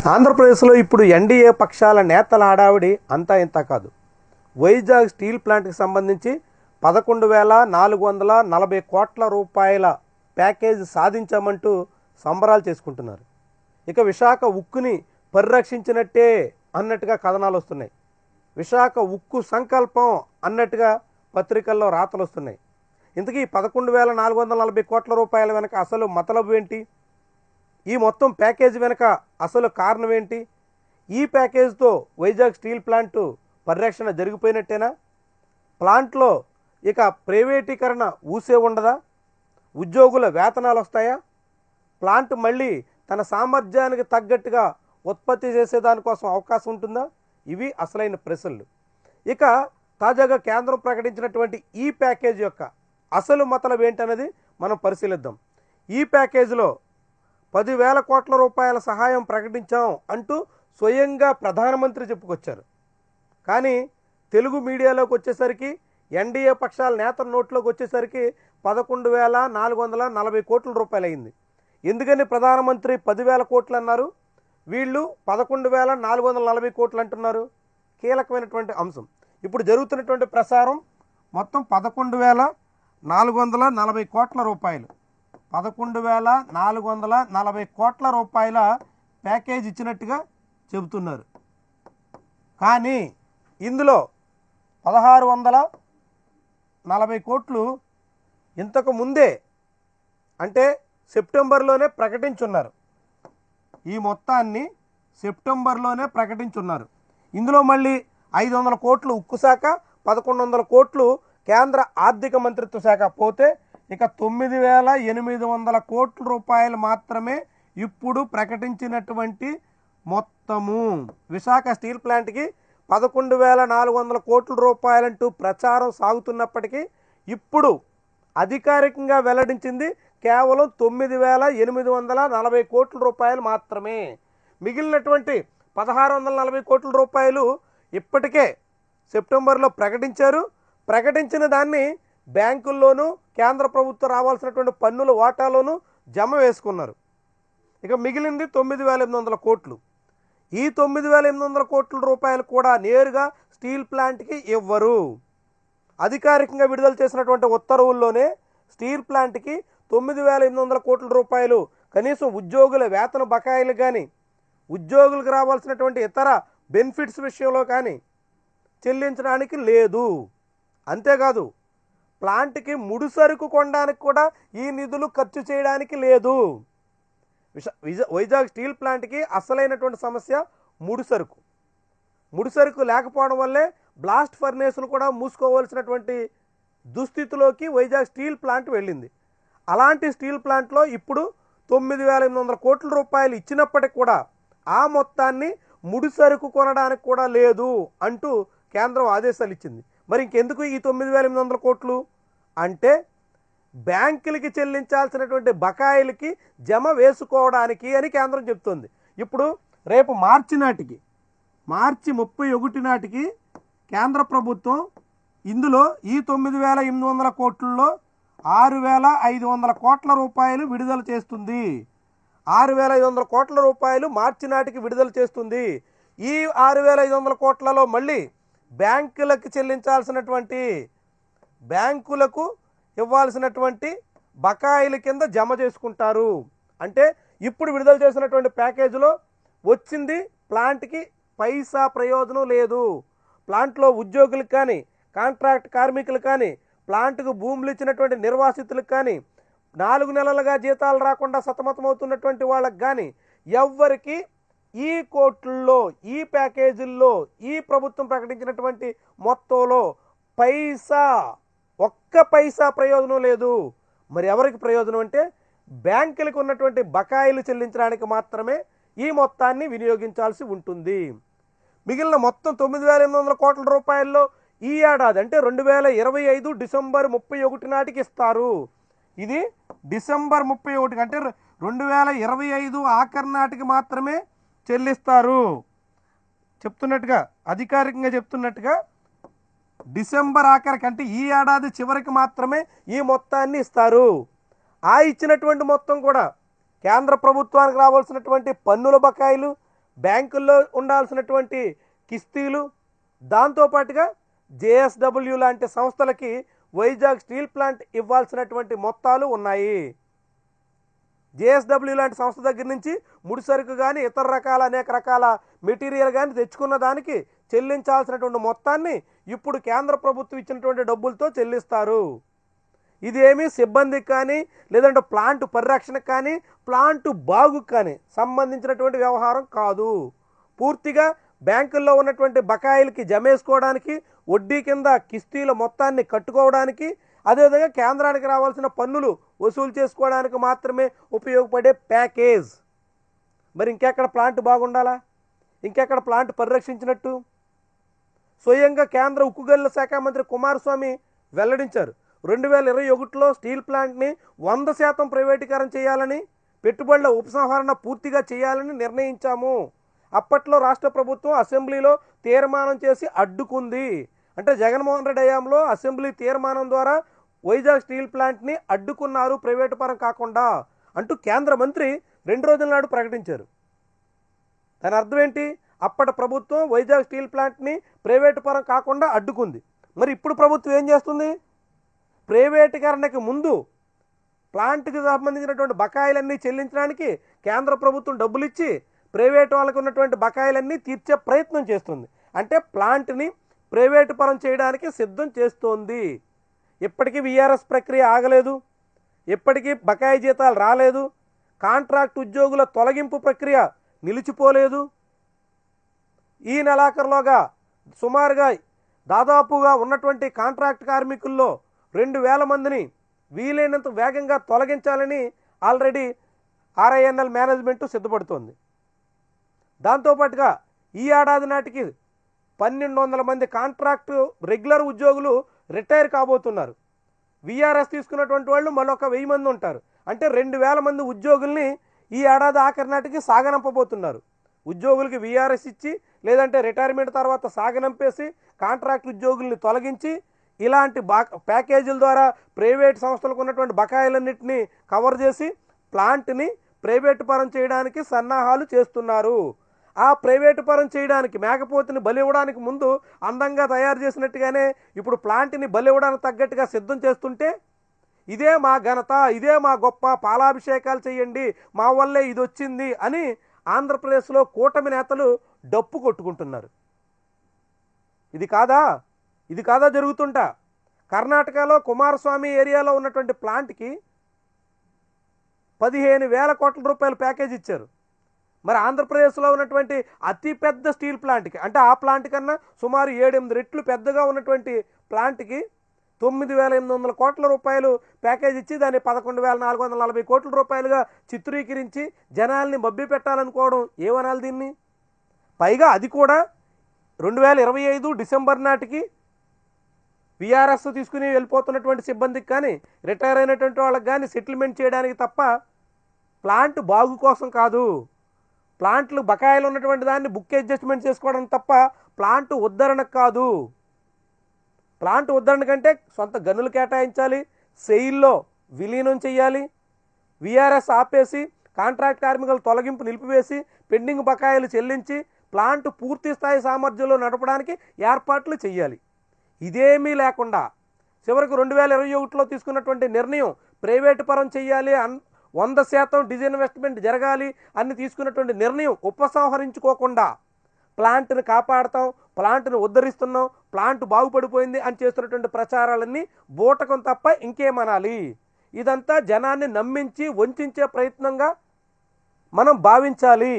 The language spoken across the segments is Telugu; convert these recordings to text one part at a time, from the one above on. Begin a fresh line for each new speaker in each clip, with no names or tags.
ఆంధ్రప్రదేశ్లో ఇప్పుడు ఎన్డీఏ పక్షాల నేతల హడావిడి అంతా ఇంత కాదు. వైజాగ్ స్టీల్ ప్లాంట్కి సంబంధించి 11,440 కోట్ల రూపాయల ప్యాకేజ్ సాధించామంటూ సంబరాలు చేసుకుంటున్నారు. ఇక విశాఖ ఉక్కుని పరిరక్షించినట్టే అన్నట్టుగా కథనాలు వస్తున్నాయి. విశాఖ ఉక్కు సంకల్పం అన్నట్టుగా పత్రికల్లో రాతలు వస్తున్నాయి. ఇంతకీ 11,440 కోట్ల రూపాయల వెనక అసలు మతలబు ఏంటి? ఈ మొత్తం ప్యాకేజ్ వెనక అసలు కారణం ఏంటి? ఈ ప్యాకేజ్తో వైజాగ్ స్టీల్ ప్లాంటు పరిరక్షణ జరిగిపోయినట్టేనా? ప్లాంట్లో ఇక ప్రైవేటీకరణ ఊసే ఉండదా? ఉద్యోగుల వేతనాలు వస్తాయా? ప్లాంట్ మళ్ళీ తన సామర్థ్యానికి తగ్గట్టుగా ఉత్పత్తి చేసేదానికోసం అవకాశం ఉంటుందా? ఇవి అసలైన ప్రశ్నలు. ఇక తాజాగా కేంద్రం ప్రకటించినటువంటి ఈ ప్యాకేజ్ యొక్క అసలు మతలబు ఏంటన్నది మనం పరిశీలిద్దాం. ఈ ప్యాకేజీలో 10,000 కోట్ల రూపాయల సహాయం ప్రకటించాం అంటూ స్వయంగా ప్రధానమంత్రి చెప్పుకొచ్చారు. కానీ తెలుగు మీడియాలోకి వచ్చేసరికి, ఎన్డీఏ పక్షాల నేతల నోట్లోకి వచ్చేసరికి 11,440 కోట్ల రూపాయలు అయింది. ఎందుకని ప్రధానమంత్రి 10,000 కోట్లు అన్నారు, వీళ్ళు 11,440 కోట్లు అంటున్నారు? కీలకమైనటువంటి అంశం. ఇప్పుడు జరుగుతున్నటువంటి ప్రసారం మొత్తం 11,440 కోట్ల రూపాయలు, 11,440 కోట్ల రూపాయల ప్యాకేజ్ ఇచ్చినట్టుగా చెబుతున్నారు. కానీ ఇందులో 1,640 కోట్లు ఇంతకు ముందే అంటే సెప్టెంబర్లోనే ప్రకటించున్నారు. ఈ మొత్తాన్ని సెప్టెంబర్లోనే ప్రకటించున్నారు. ఇందులో మళ్ళీ 500 కోట్లు ఉక్కు శాఖ, 1,100 కోట్లు కేంద్ర ఆర్థిక మంత్రిత్వ శాఖ పోతే ఇక 9,800 కోట్ల రూపాయలు మాత్రమే ఇప్పుడు ప్రకటించినటువంటి మొత్తము. విశాఖ స్టీల్ ప్లాంట్కి 11,400 కోట్ల రూపాయలంటూ ప్రచారం సాగుతున్నప్పటికీ ఇప్పుడు అధికారికంగా వెల్లడించింది కేవలం 9,840 కోట్ల రూపాయలు మాత్రమే. మిగిలినటువంటి 1,640 కోట్ల రూపాయలు ఇప్పటికే సెప్టెంబర్లో ప్రకటించారు. ప్రకటించిన దాన్ని బ్యాంకుల్లోనూ కేంద్ర ప్రభుత్వం రావాల్సినటువంటి పన్నుల వాటాలోనూ జమ వేసుకున్నారు. ఇక మిగిలింది 9,800 కోట్లు. ఈ 9,800 కోట్ల రూపాయలు కూడా నేరుగా స్టీల్ ప్లాంట్కి ఇవ్వరు. అధికారికంగా విడుదల చేసినటువంటి ఉత్తర్వుల్లోనే స్టీల్ ప్లాంట్కి 9,800 కోట్ల రూపాయలు కనీసం ఉద్యోగుల వేతన బకాయిలు కానీ, ఉద్యోగులకు రావాల్సినటువంటి ఇతర బెనిఫిట్స్ విషయంలో కానీ చెల్లించడానికి లేదు. అంతేకాదు ప్లాంట్కి ముడిసరుకు కొనడానికి కూడా ఈ నిధులు ఖర్చు చేయడానికి లేదు. వైజాగ్ స్టీల్ ప్లాంట్కి అసలైనటువంటి సమస్య ముడిసరుకు. ముడిసరుకు లేకపోవడం వల్లే బ్లాస్ట్ ఫర్నేసులు కూడా మూసుకోవాల్సినటువంటి దుస్థితిలోకి వైజాగ్ స్టీల్ ప్లాంట్ వెళ్ళింది. అలాంటి స్టీల్ ప్లాంట్లో ఇప్పుడు 9,800 కోట్ల రూపాయలు ఇచ్చినప్పటికి కూడా ఆ మొత్తాన్ని ముడిసరుకు కొనడానికి కూడా లేదు అంటూ కేంద్రం ఆదేశాలు ఇచ్చింది. మరి ఇంకెందుకు ఈ 9,800 కోట్లు అంటే బ్యాంకులకి చెల్లించాల్సినటువంటి బకాయిలకి జమ వేసుకోవడానికి అని కేంద్రం చెప్తుంది. ఇప్పుడు రేపు మార్చి 31 నాటికి కేంద్ర ప్రభుత్వం ఇందులో ఈ 9,800 కోట్లలో 6,500 కోట్ల రూపాయలు విడుదల చేస్తుంది. 6,500 కోట్ల రూపాయలు మార్చి నాటికి విడుదల చేస్తుంది. ఈ 6,500 కోట్లలో మళ్ళీ బ్యాంకులకు చెల్లించాల్సినటువంటి, బ్యాంకులకు ఇవ్వాల్సినటువంటి బకాయిల కింద జమ చేసుకుంటారు. అంటే ఇప్పుడు విడుదల చేసినటువంటి ప్యాకేజీలో వచ్చింది ప్లాంట్కి పైసా ప్రయోజనం లేదు. ప్లాంట్లో ఉద్యోగులకు కానీ, కాంట్రాక్ట్ కార్మికులు కానీ, ప్లాంట్కు భూములు ఇచ్చినటువంటి నిర్వాసితులకు కానీ, 4 నెలలుగా జీతాలు రాకుండా సతమతమవుతున్నటువంటి వాళ్ళకి కానీ ఎవ్వరికి ఈ కోట్లలో, ఈ ప్యాకేజీల్లో, ఈ ప్రభుత్వం ప్రకటించినటువంటి మొత్తంలో ఒక్క పైసా ప్రయోజనం లేదు. మరి ఎవరికి ప్రయోజనం అంటే బ్యాంకులకు ఉన్నటువంటి బకాయిలు చెల్లించడానికి మాత్రమే ఈ మొత్తాన్ని వినియోగించాల్సి ఉంటుంది. మిగిలిన మొత్తం 9,800 కోట్ల రూపాయల్లో ఈ ఏడాది అంటే 2025 డిసెంబర్ 31 నాటికి ఇస్తారు. ఇది డిసెంబర్ 31 అంటే 2025 ఆఖరి నాటికి మాత్రమే చెల్లిస్తారు. చెప్తున్నట్టుగా, అధికారికంగా చెప్తున్నట్టుగా డిసెంబర్ ఆఖరికి అంటే ఈ ఏడాది చివరికి మాత్రమే ఈ మొత్తాన్ని ఇస్తారు. ఆ ఇచ్చినటువంటి మొత్తం కూడా కేంద్ర ప్రభుత్వానికి రావాల్సినటువంటి పన్నుల బకాయిలు, బ్యాంకుల్లో ఉండాల్సినటువంటి కిస్తీలు, దాంతోపాటుగా జేఎస్డబ్ల్యూ లాంటి సంస్థలకి వైజాగ్ స్టీల్ ప్లాంట్ ఇవ్వాల్సినటువంటి మొత్తాలు ఉన్నాయి. జేఎస్డబ్ల్యూ లాంటి సంస్థ దగ్గర నుంచి ముడిసరుకు కానీ ఇతర రకాల అనేక రకాల మెటీరియల్ కానీ తెచ్చుకున్న దానికి చెల్లించాల్సినటువంటి మొత్తాన్ని ఇప్పుడు కేంద్ర ప్రభుత్వం ఇచ్చినటువంటి డబ్బులతో చెల్లిస్తారు. ఇదేమీ సిబ్బందికి కానీ లేదంటే ప్లాంట్ పరిరక్షణకు కానీ ప్లాంట్ బాగుకు కానీ సంబంధించినటువంటి వ్యవహారం కాదు. పూర్తిగా బ్యాంకుల్లో ఉన్నటువంటి బకాయిలకి జమేసుకోవడానికి, వడ్డీ కింద కిస్తీల మొత్తాన్ని కట్టుకోవడానికి, అదేవిధంగా కేంద్రానికి రావాల్సిన పన్నులు వసూలు చేసుకోవడానికి మాత్రమే ఉపయోగపడే ప్యాకేజ్. మరి ఇంకెక్కడ ప్లాంట్ బాగుండాలా? ఇంకెక్కడ ప్లాంట్ పరిరక్షించినట్టు? స్వయంగా కేంద్ర ఉక్కు గనుల శాఖ మంత్రి కుమారస్వామి వెల్లడించారు. 2021లో స్టీల్ ప్లాంట్ని 100% ప్రైవేటీకరణ చేయాలని, పెట్టుబడుల ఉపసంహరణ పూర్తిగా చేయాలని నిర్ణయించాము. అప్పట్లో రాష్ట్ర ప్రభుత్వం అసెంబ్లీలో తీర్మానం చేసి అడ్డుకుంది. అంటే జగన్మోహన్ రెడ్డి హయాంలో అసెంబ్లీ తీర్మానం ద్వారా వైజాగ్ స్టీల్ ప్లాంట్ని అడ్డుకున్నారు ప్రైవేటు పరం కాకుండా అంటూ కేంద్ర మంత్రి 2 రోజుల నాడు ప్రకటించారు. దాని అర్థం ఏంటి? అప్పటి ప్రభుత్వం వైజాగ్ స్టీల్ ప్లాంట్ని ప్రైవేటు పరం కాకుండా అడ్డుకుంది. మరి ఇప్పుడు ప్రభుత్వం ఏం చేస్తుంది? ప్రైవేటీకరణకి ముందు ప్లాంట్కి సంబంధించినటువంటి బకాయిలన్నీ చెల్లించడానికి కేంద్ర ప్రభుత్వం డబ్బులు ఇచ్చి ప్రైవేటు వాళ్ళకు ఉన్నటువంటి బకాయిలన్నీ తీర్చే ప్రయత్నం చేస్తుంది. అంటే ప్లాంట్ని ప్రైవేటు పరం చేయడానికి సిద్ధం చేస్తోంది. ఇప్పటికీ వీఆర్ఎస్ ప్రక్రియ ఆగలేదు, ఇప్పటికీ బకాయి జీతాలు రాలేదు, కాంట్రాక్ట్ ఉద్యోగుల తొలగింపు ప్రక్రియ నిలిచిపోలేదు. ఈ నెలాఖరులోగా సుమారుగా దాదాపుగా ఉన్నటువంటి కాంట్రాక్ట్ కార్మికుల్లో 2000 మందిని వీలైనంత వేగంగా తొలగించాలని ఆల్రెడీ ఆర్ఐఎన్ఎల్ మేనేజ్మెంటు సిద్ధపడుతోంది. దాంతోపాటుగా ఈ ఏడాది నాటికి 1200 మంది కాంట్రాక్టు రెగ్యులర్ ఉద్యోగులు రిటైర్ కాబోతున్నారు. వీఆర్ఎస్ తీసుకున్నటువంటి వాళ్ళు మరొక 1000 మంది ఉంటారు. అంటే 2000 మంది ఉద్యోగుల్ని ఈ ఏడాది ఆఖరి నాటికి సాగనంపబోతున్నారు. ఉద్యోగులకి వీఆర్ఎస్ ఇచ్చి లేదంటే రిటైర్మెంట్ తర్వాత సాగనంపేసి కాంట్రాక్ట్ ఉద్యోగుల్ని తొలగించి ఇలాంటి ప్యాకేజీల ద్వారా ప్రైవేట్ సంస్థలకు ఉన్నటువంటి బకాయిలన్నింటినీ కవర్ చేసి ప్లాంట్ని ప్రైవేటు పరం చేయడానికి సన్నాహాలు చేస్తున్నారు. ఆ ప్రైవేటు పరం చేయడానికి మేకపోతుని బలి ఇవ్వడానికి ముందు అందంగా తయారు చేసినట్టుగానే ఇప్పుడు ప్లాంట్ని బలి ఇవ్వడానికి తగ్గట్టుగా సిద్ధం చేస్తుంటే ఇదే మా ఘనత, ఇదే మా గొప్ప, పాలాభిషేకాలు చేయండి, మా వల్లే ఇది వచ్చింది అని ఆంధ్రప్రదేశ్లో కూటమి నేతలు డప్పు కొట్టుకుంటున్నారు. ఇది కాదా జరుగుతుంటా? కర్ణాటకలో కుమారస్వామి ఏరియాలో ఉన్నటువంటి ప్లాంట్కి 15,000 కోట్ల రూపాయల ప్యాకేజ్ ఇచ్చారు. మరి ఆంధ్రప్రదేశ్లో ఉన్నటువంటి అతిపెద్ద స్టీల్ ప్లాంట్కి, అంటే ఆ ప్లాంట్ కన్నా సుమారు 7-8 రెట్లు పెద్దగా ఉన్నటువంటి ప్లాంట్కి 9,800 కోట్ల రూపాయలు ప్యాకేజ్ ఇచ్చి దాన్ని 11,440 కోట్ల రూపాయలుగా చిత్రీకరించి జనాల్ని మభ్య పెట్టాలనుకోవడం ఏమనాలి దీన్ని? పైగా అది కూడా 2025 డిసెంబర్ నాటికి వీఆర్ఎస్ తీసుకుని వెళ్ళిపోతున్నటువంటి సిబ్బందికి కానీ రిటైర్ అయినటువంటి వాళ్ళకి కానీ సెటిల్మెంట్ చేయడానికి తప్ప ప్లాంట్ బాగు కోసం కాదు. ప్లాంట్లు బకాయిలు ఉన్నటువంటి దాన్ని బుక్ అడ్జస్ట్మెంట్ చేసుకోవడం తప్ప ప్లాంట్ ఉద్ధరణకు కాదు. ప్లాంట్ ఉద్ధరణ కంటే సొంత గనులు కేటాయించాలి, సెయిల్లో విలీనం చేయాలి, వీఆర్ఎస్ ఆపేసి కాంట్రాక్ట్ కార్మికుల తొలగింపు నిలిపివేసి పెండింగ్ బకాయిలు చెల్లించి ప్లాంట్ పూర్తి స్థాయి సామర్థ్యంలో నడపడానికి ఏర్పాట్లు చేయాలి. ఇదేమీ లేకుండా చివరికి 2021లో తీసుకున్నటువంటి నిర్ణయం ప్రైవేటు పరం చేయాలి, 100% డిజిన్వెస్ట్మెంట్ జరగాలి అని తీసుకున్నటువంటి నిర్ణయం ఉపసంహరించుకోకుండా ప్లాంట్ని కాపాడతాం, ప్లాంట్ని ఉద్ధరిస్తున్నాం, ప్లాంట్ బాగుపడిపోయింది అని చేస్తున్నటువంటి ప్రచారాలన్నీ బూటకం తప్ప ఇంకేమనాలి? ఇదంతా జనాన్ని నమ్మించి వంచే ప్రయత్నంగా మనం భావించాలి.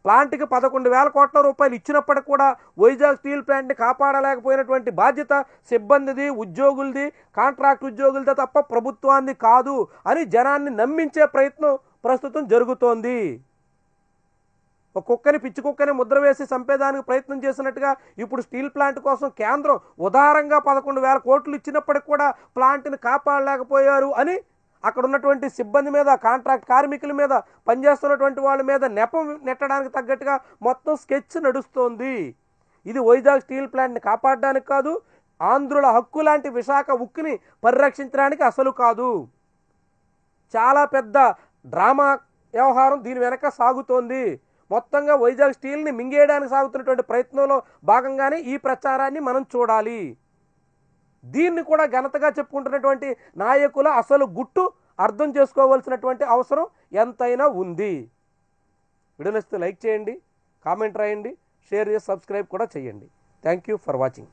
ప్లాంట్కి 11,000 కోట్ల రూపాయలు ఇచ్చినప్పటికి కూడా వైజాగ్ స్టీల్ ప్లాంట్ని కాపాడలేకపోయినటువంటి బాధ్యత సిబ్బందిది, ఉద్యోగులది, కాంట్రాక్ట్ ఉద్యోగులది తప్ప ప్రభుత్వాన్ని కాదు అని జనాన్ని నమ్మించే ప్రయత్నం ప్రస్తుతం జరుగుతోంది. ఒక కుక్కని, పిచ్చి కుక్కని ముద్ర వేసి చంపేదానికి ప్రయత్నం చేసినట్టుగా ఇప్పుడు స్టీల్ ప్లాంట్ కోసం కేంద్రం ఉదారంగా 11,000 కోట్లు ఇచ్చినప్పటికి కూడా ప్లాంట్ని కాపాడలేకపోయారు అని అక్కడ ఉన్నటువంటి సిబ్బంది మీద, కాంట్రాక్ట్ కార్మికుల మీద, పనిచేస్తున్నటువంటి వాళ్ళ మీద నెపం నెట్టడానికి తగ్గట్టుగా మొత్తం స్కెచ్ నడుస్తోంది. ఇది వైజాగ్ స్టీల్ ప్లాంట్ని కాపాడడానికి కాదు, ఆంధ్రుల హక్కు లాంటి విశాఖ ఉక్కుని పరిరక్షించడానికి అసలు కాదు. చాలా పెద్ద డ్రామా వ్యవహారం దీని వెనక సాగుతోంది. మొత్తంగా వైజాగ్ స్టీల్ని మింగేయడానికి సాగుతున్నటువంటి ప్రయత్నంలో భాగంగానే ఈ ప్రచారాన్ని మనం చూడాలి. దీన్ని కూడా ఘనతగా చెప్పుకుంటున్నటువంటి నాయకుల అసలు గుట్టు అర్థం చేసుకోవాల్సినటువంటి అవసరం ఎంతైనా ఉంది. వీడియో నచ్చితే లైక్ చేయండి, కామెంట్ రాయండి, షేర్ చేసి సబ్స్క్రైబ్ కూడా చేయండి. Thank you for watching.